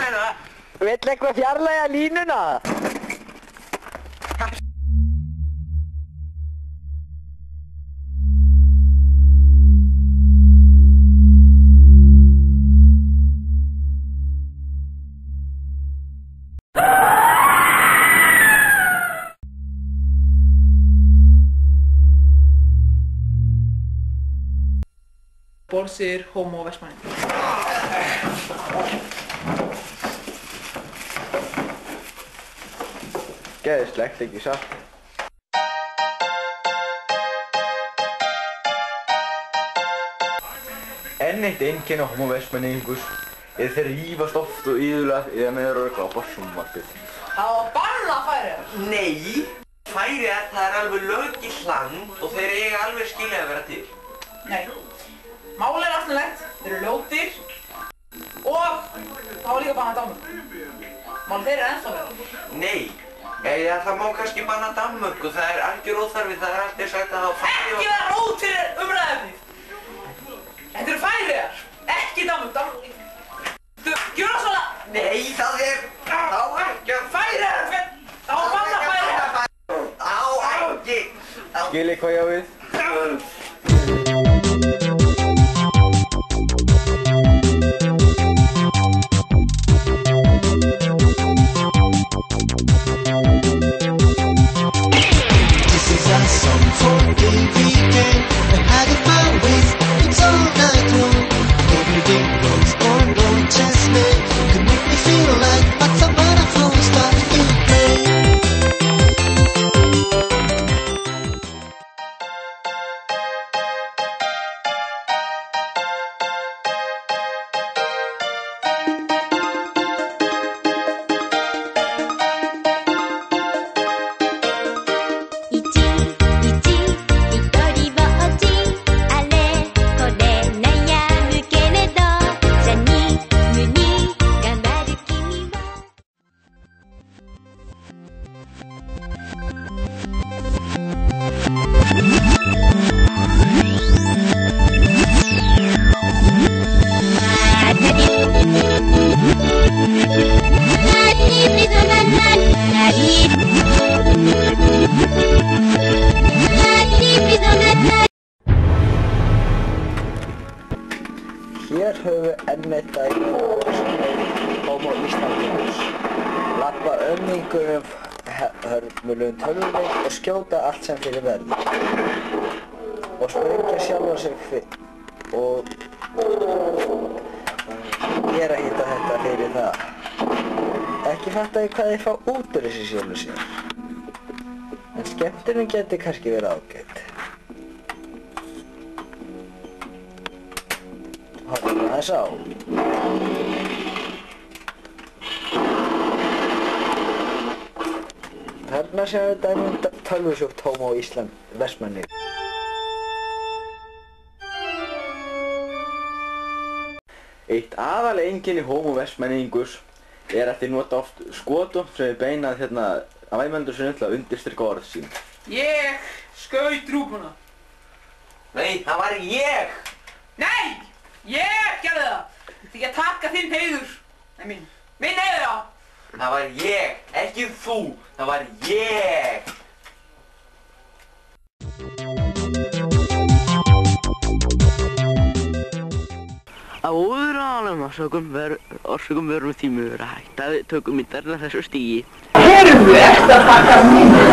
hérna. Vill eitthvað fjarlægja línuna? Bolsir, homo, Vestmannaeyingur. Geðslegt, ekki satt? Enn eitt einkenni á homo Vestmannaeyingus er þeir rífast oft og iðulega eða með rögla á borsumvarpið. Það var bannað Færeyjar! Nei, Færeyjar það er alveg löggilt land og þeir eiga alveg skilja að vera til. Nei. Málið er aftanlegt, þeir eru ljótir og það var líka bannað Danmörku. Málið þeir eru ennþá verða. Nei, það má kannski banna Danmörku, það er algjör óþarfi, það er alltaf sagt að það Ekki vera rót fyrir umræðefnið! Þetta eru Færeyjar, ekki Danmörku. Gjörðu svona! Nei, það er... Þá ekki... Færeyjar! Það var bannað Færeyjar! Á, ekki! Skiljið hvað ég á við? Hér höfum við enn eitt dæmi homo Íslandingus. Labba einhverjum hörmulegum tölvuleik og skjóta allt sem fyrir verður. Og sprengja sjálfa sig og gera hitt og þetta fyrir það. Ekki fatta ég hvað þið fá út úr þessu sjálfu sér. En skemmtunum geti kannski verið ágætt. Horfum aðeins á. Þarna séum við dæmi tölvusjúkt homo Vestmannaeyingur. Eitt aðalega einkenni homo Vestmannaeyingus er að þeir nota oft skotum sem er beinað af æmöndur sem til að undirstrika orð sín. Ég skaut rúpuna. Nei, það var ég! Nei! Ég gerði það! Því að taka þinn heiður. Nei, minn heiður, já! Það var ég, ekki þú! Það var ég! Af óðuralum orsökum verðum tími verið hægt að við tökum myndarinn af þessu stígi. Heyrðu, ertu að taka mínu?